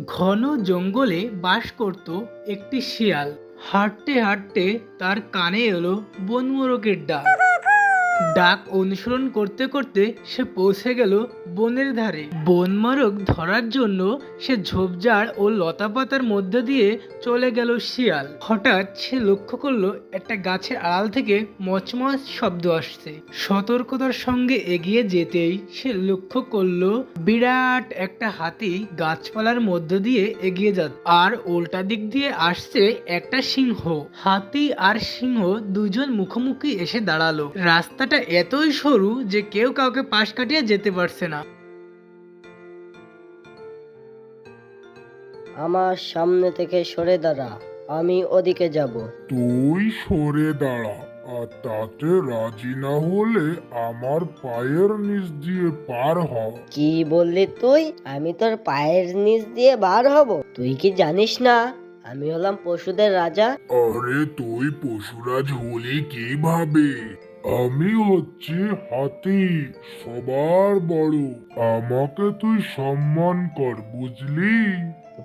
ঘন জঙ্গলে বাস করত একটি শিয়াল। হাঁটতে হাঁটতে তার কানে এলো বনমোরগের ডাক। ডাক অনুসরণ করতে করতে সে পৌঁছে গেল বনের ধারে। বনমোরগ ধরার জন্য সে ঝোপঝাড় ও লতাপাতার মধ্য দিয়ে চলে গেল শিয়াল। হঠাৎ সে লক্ষ্য করলো একটা গাছের আড়াল থেকে মচমচ শব্দ আসছে। সতর্কতার সঙ্গে এগিয়ে যেতেই সে লক্ষ্য করলো বিরাট একটা হাতি গাছপালার মধ্য দিয়ে এগিয়ে যাচ্ছে, আর উল্টা দিক দিয়ে আসছে একটা সিংহ। হাতি আর সিংহ দুজন মুখোমুখি এসে দাঁড়ালো। রাস্তাটা এতই সরু যে কেউ কাউকে পাশ কাটিয়ে যেতে পারছে না। আমার সামনে থেকে সরে দাঁড়া, আমি ওদিকে যাব। তুই সরে দাঁড়া, আর তাতে রাজি না হলে আমার পায়ের নিচ দিয়ে পার হ। কি বললি তুই? আমি তোর পায়ের নিচ দিয়ে বার হব? তুই কি জানিস না আমি হলাম পশুদের রাজা? আরে তুই পশুরাজ হলি কিভাবে? আমি হচ্ছি হাতি, সবার বড়। আমাকে তুই সম্মান কর, বুঝলি?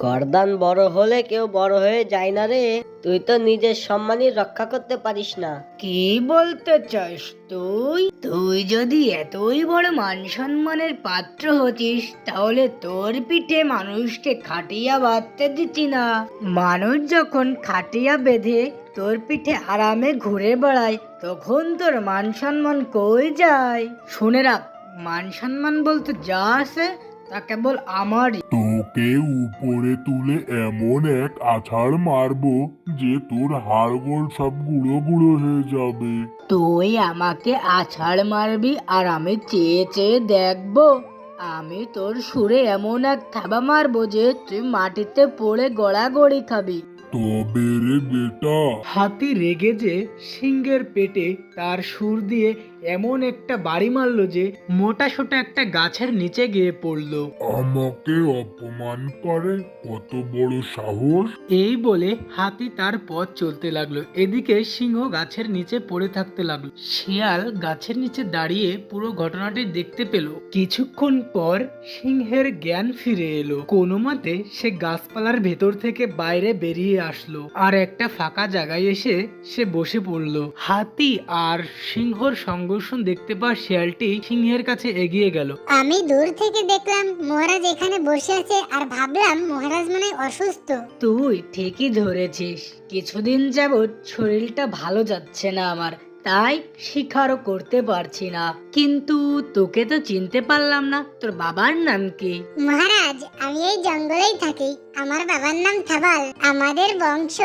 গর্দান বড় হলে কেউ বড় হয়ে যায় না রে। তুই তো নিজের সম্মানই রক্ষা করতে পারিস না। কি বলতে চাস তুই? তুই যদি এতই বড় মান সম্মানের পাত্র হতিস, তাহলে তোর পিঠে মানুষকে খাটিয়া বাঁধতে দিতি না। মানুষ যখন খাটিয়া বেঁধে তোর পিঠে আরামে ঘুরে বেড়ায়, তখন তোর মান সম্মান কই যায়? শুনে রাখ, মান সম্মান বলতে যা আছে তা কেবল আমারই। তোকে উপরে তুলে এমন এক আছাড় মারবো যে তোর হাড়গোড় সব গুঁড়ো গুঁড়ো হয়ে যাবে। তুই আমাকে আছাড় মারবি আর আমি চেয়ে চেয়ে দেখবো? আমি তোর সুরে এমন এক থাবা মারবো যে তুই মাটিতে পড়ে গড়াগড়ি খাবি। তবে রে বেটা, হাতি রেগে যে সিংহের পেটে তার সুর দিয়ে এমন একটা বাড়ি মারলো যে মোটা সোটা একটা গাছের নিচে গিয়ে পড়লো। আমাকে অপমান করে? কত বড় সাহস! এই বলে হাতি তার পথ চলতে লাগলো। এদিকে সিংহ গাছের নিচে পড়ে থাকতে লাগলো। শিয়াল গাছের নিচে দাঁড়িয়ে পুরো ঘটনাটি দেখতে পেল। কিছুক্ষণ পর সিংহের জ্ঞান ফিরে এলো। কোনো মতে সে গাছপালার ভেতর থেকে বাইরে বেরিয়ে আসলো, আর একটা ফাঁকা জায়গায় এসে সে বসে পড়লো। হাতি আর সিংহর সংঘর্ষণ দেখতে পাওয়া শিয়ালটি সিংহের কাছে এগিয়ে গেল। আমি দূর থেকে দেখলাম মহারাজ এখানে বসে আছে আর ভাবলাম মহারাজ মনে হয় অসুস্থ। তুই ঠিকই ধরেছিস, কিছুদিন যাবৎ শরীরটা ভালো যাচ্ছে না আমার, তাই শিকারও করতে পারছি না। কিন্তু তোকে তো চিনতে পারলাম না, তোর বাবার নাম কি? মহারাজ আমি এই জঙ্গলেই থাকি, আমার বাবার নাম থাবাল। আমাদের বংশ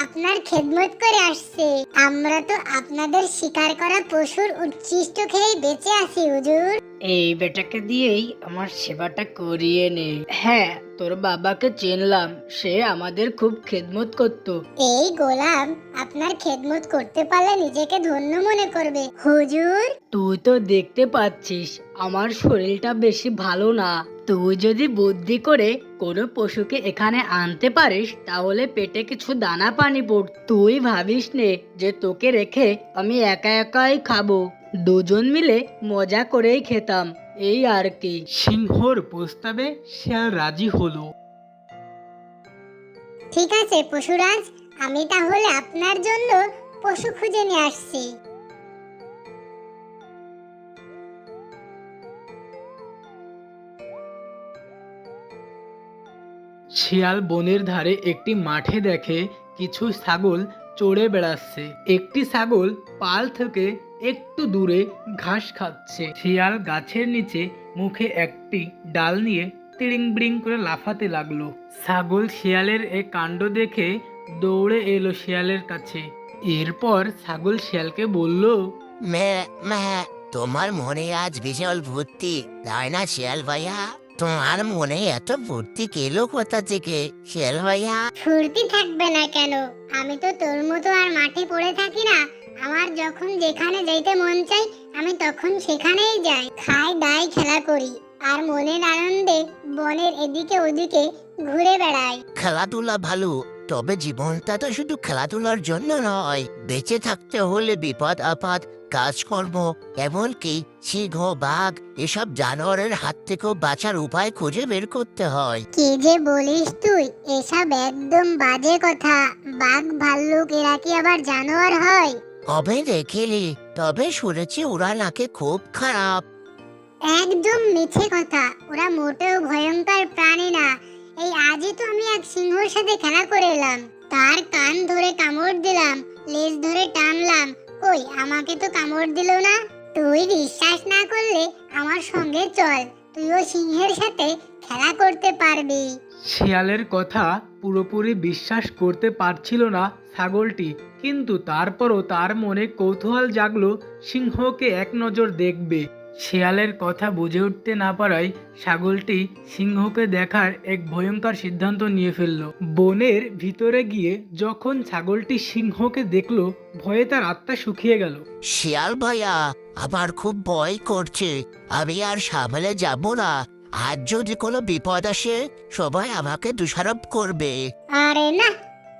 আপনার খেদমত করে আসছে। আমরা তো আপনাদের শিকার করা পশুর উচ্ছিষ্ট খেয়ে বেঁচে আছি হুজুর। এই বেটাকে দিয়েই আমার সেবাটা করিয়ে নে। হ্যাঁ, তোর বাবাকে চিনলাম, সে আমাদের খুব খেদমত করত। এই গোলাম আপনার খেদমত করতে পারলে নিজেকে ধন্য মনে করবে হুজুর। তুই তো দেখতে পাচ্ছিস আমার শরীরটা বেশি ভালো না। তুই যদি বুদ্ধি করে কোনো পশুকে এখানে আনতে পারিস, তাহলে পেটে কিছু দানা পানি পড়। তুই ভাবিস নে যে তোকে রেখে আমি একা একাই খাবো। দুজন মিলে মজা করেই খেতাম, এই আর কি। সিংহর প্রস্তাবে শিয়াল রাজি হলো। ঠিক আছে পশুরাজ, আমি তাহলে আপনার জন্য পশু খুঁজে নিয়ে আসছি। শিয়াল বনের ধারে একটি মাঠে দেখে কিছু ছাগল চড়ে বেড়াচ্ছে। একটি ছাগল পাল থেকে একটু দূরে ঘাস খাচ্ছে। শিয়াল গাছের নিচে মুখে একটি ডাল নিয়ে তিড়িং বিড়িং করে লাফাতে লাগলো। ছাগল শিয়ালের এ কাণ্ড দেখে দৌড়ে এলো শিয়ালের কাছে। এরপর ছাগল শিয়ালকে বলল, তোমার মনে আজ বিশাল ভর্তি, তাই না শিয়াল ভাইয়া? তোমার মনে এত ভর্তি কেলো কোথা থেকে শিয়াল ভাইয়া? ফুর্তি থাকবে না কেন? আমি তো তোর মতো আর মাঠে পড়ে থাকি না। আমার যখন যেখানে যাইতে মন চাই আমি তখন সেখানেই যাই, খাই দাই খেলা করি, আর মনের আনন্দে বনের এদিকে ওদিকে ঘুরে বেড়াই। খেলাধুলা ভালো, তবে জীবনটা তো শুধু খেলাধুলার জন্য নয়, বেঁচে থাকতে হলে বিপদ আপদ, কাজকর্ম, এমনকি সিংহ বাঘ এসব জানোয়ারের হাত থেকেও বাঁচার উপায় খুঁজে বের করতে হয়। কি যে বলিস তুই, এসব একদম বাজে কথা। বাঘ ভাল্লুক এরা কি আবার জানোয়ার হয়? কবে দেখিনি, তবে শুনেছি ওরা নাকি খুব খারাপ। একদম মিছে কথা, ওরা মোটেও ভয়ঙ্কর প্রাণী না। এই আজই তো আমি এক সিংহর সাথে খেলা করে এলাম। তার কান ধরে কামড় দিলাম, লেজ ধরে টানলাম, কই আমাকে তো কামড় দিল না। তুই বিশ্বাস না করলে আমার সঙ্গে চল, তুইও সিংহের সাথে খেলা করতে পারবি। শিয়ালের কথা পুরোপুরি বিশ্বাস করতে পারছিল না ছাগলটি, কিন্তু তারপরও তার মনে কৌতূহল জাগলো সিংহকে এক নজর দেখবে। শিয়ালের কথা বুঝে উঠতে না পারায় ছাগলটি সিংহকে দেখার এক ভয়ঙ্কর সিদ্ধান্ত নিয়ে ফেলল। বনের ভিতরে গিয়ে যখন ছাগলটি সিংহকে দেখলো, ভয়ে তার আত্মা শুকিয়ে গেল। শিয়াল ভাইয়া, আমার খুব ভয় করছে, আমি আর সামলে যাব না। আজ যদি কোনো বিপদ আসে সবাই আমাকে দোষারোপ করবে। আরে না,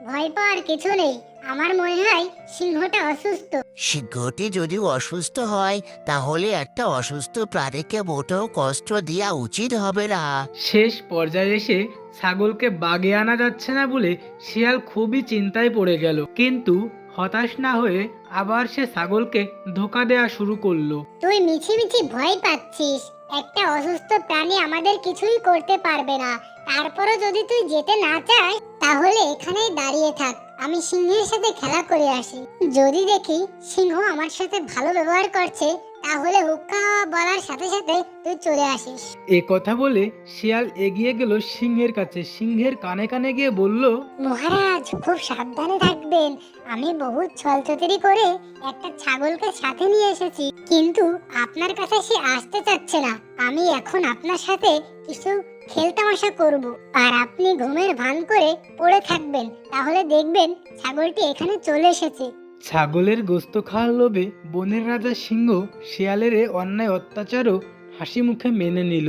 ভয় পাওয়ার কিছু নেই। আমার মনে হয় সিংহটা অসুস্থ। সিংহটি যদি অসুস্থ হয় তাহলে একটা অসুস্থ প্রাণীকে মোটেও কষ্ট দেওয়া উচিত হবে না। শেষ পর্যায়ে এসে ছাগলকে বাগে আনা যাচ্ছে না বলে শিয়াল খুবই চিন্তায় পড়ে গেল, কিন্তু হতাশ না হয়ে আবার সে ছাগলকে ধোঁকা দেওয়া শুরু করলো। তুই মিছিমিছি ভয় পাচ্ছিস, একটা অসুস্থ প্রাণী আমাদের কিছুই করতে পারবে না। তারপরও যদি তুই যেতে না চাস তাহলে এখানেই দাঁড়িয়ে থাক, আমি সিংহের সাথে খেলা করে আসি। যদি দেখি সিংহ আমার সাথে ভালো ব্যবহার করছে তাহলে হুক্কা বলার সাথে সাথে তুই চলে আসিস। এ কথা বলে শিয়াল এগিয়ে গেল সিংহের কাছে। সিংহের কানে কানে গিয়ে বলল, মহারাজ খুব সাবধানে থাকবেন, আমি বহুত ছলচতুরি করে একটা ছাগলকে সাথে নিয়ে এসেছি, কিন্তু আপনার কাছে সে আসতে চাচ্ছে না। আমি এখন আপনার সাথে কিছু খেলতামাশা করব, আর আপনি ঘুমের ভান করে পড়ে থাকবেন, তাহলে দেখবেন ছাগলটি এখানে চলে এসেছে। ছাগলের গোস্ত খাওয়ার লোভে বনের রাজা সিংহ শিয়ালের এ অন্যায় অত্যাচারও হাসি মুখে মেনে নিল।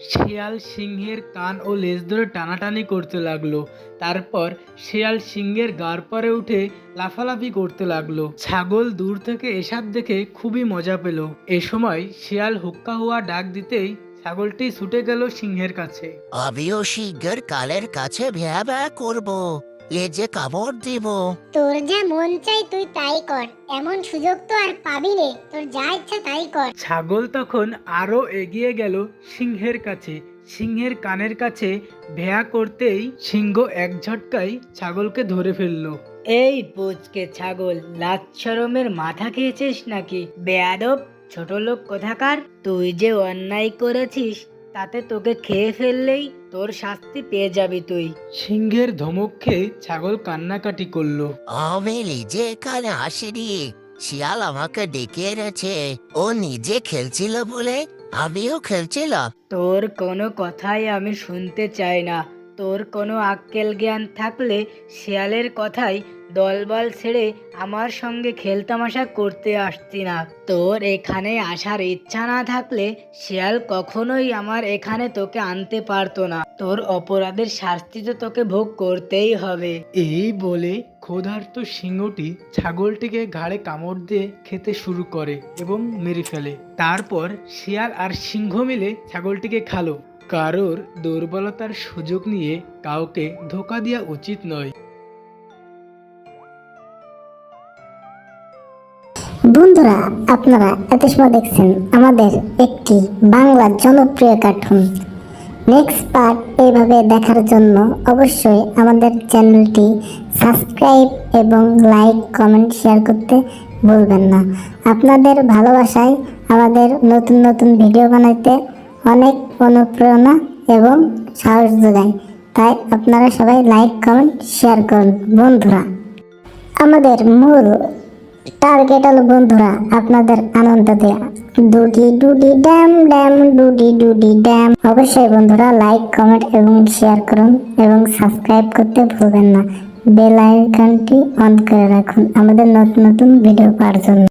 শিয়াল সিংহের কান ও লেজ ধরে টানাটানি করতে লাগলো। তারপর শিয়াল সিংহের গাড় পরে উঠে লাফালাফি করতে লাগলো। ছাগল দূর থেকে এসব দেখে খুবই মজা পেল। এ সময় শিয়াল হুক্কা হুয়া ডাক দিতেই ছাগলটি ছুটে গেল সিংহের কাছে। আমিও সিংহের কালের কাছে ভ্যা ভ্যা করবো, লেজে কামড় দিব। তোর যা মন চাই তুই তাই কর, এমন সুযোগ তো আর পাবি নে, তোর যা ইচ্ছা তাই কর। ছাগল তখন আরো এগিয়ে গেল সিংহের কাছে। সিংহের কানের কাছে ভেয়া করতেই সিংহ এক ঝটকায় ছাগলকে ধরে ফেললো। এই পুচকে ছাগল, লাজ শরমের মাথা খেয়েছিস নাকি? বেয়াদব ছোট লোক কোথাকার, তুই যে অন্যায় করেছিস তাতে তোকে খেয়ে ফেললেই তোর শাস্তি পেয়ে যাবি তুই। সিংহের ধমক খেয়ে ছাগল কান্নাকাটি করলো। আমি নিজে এখানে আসিনি, শিয়াল আমাকে ডেকে এনেছে। ও নিজে খেলছিল বলে আমিও খেলছিলাম। তোর কোনো কথাই আমি শুনতে চাই না। তোর কোনো আক্কেল জ্ঞান থাকলে শিয়ালের কথাই দলবল ছেড়ে আমার সঙ্গে খেলতামাশা করতে আসতি না। তোর এখানে আসার ইচ্ছা না থাকলে শিয়াল কখনোই আমার এখানে তোকে আনতে পারতো না। তোর অপরাধের শাস্তি তো তোকে ভোগ করতেই হবে। এই বলে ক্ষুধার্ত সিংহটি ছাগলটিকে ঘাড়ে কামড় দিয়ে খেতে শুরু করে এবং মেরে ফেলে। তারপর শিয়াল আর সিংহ মিলে ছাগলটিকে খালো। কারোর দুর্বলতার সুযোগ নিয়ে কাউকে ধোঁকা দেওয়া উচিত নয়। বন্ধুরা, আপনারা এত সময় দেখছেন আমাদের একটি বাংলা জনপ্রিয় কার্টুন। নেক্সট পার্ট এইভাবে দেখার জন্য অবশ্যই আমাদের চ্যানেলটি সাবস্ক্রাইব এবং লাইক কমেন্ট শেয়ার করতে ভুলবেন না। আপনাদের ভালোবাসায় আমাদের নতুন নতুন ভিডিও বানাইতে অনেক অনুপ্রেরণা এবং সাহস যোগায়। তাই আপনারা সবাই লাইক কমেন্ট শেয়ার করুন। বন্ধুরা, আমাদের মূল টার্গেট হলো বন্ধুরা আপনাদের আনন্দ দেয়া। ডুডি ডুডি ড্যাম ড্যাম ডুডি ডুডি ড্যাম। অবশ্যই বন্ধুরা লাইক কমেন্ট এবং শেয়ার করুন এবং সাবস্ক্রাইব করতে ভুলবেন না। বেল আইকনটি অন করে রাখুন আমাদের নতুন নতুন ভিডিও পাওয়ার জন্য।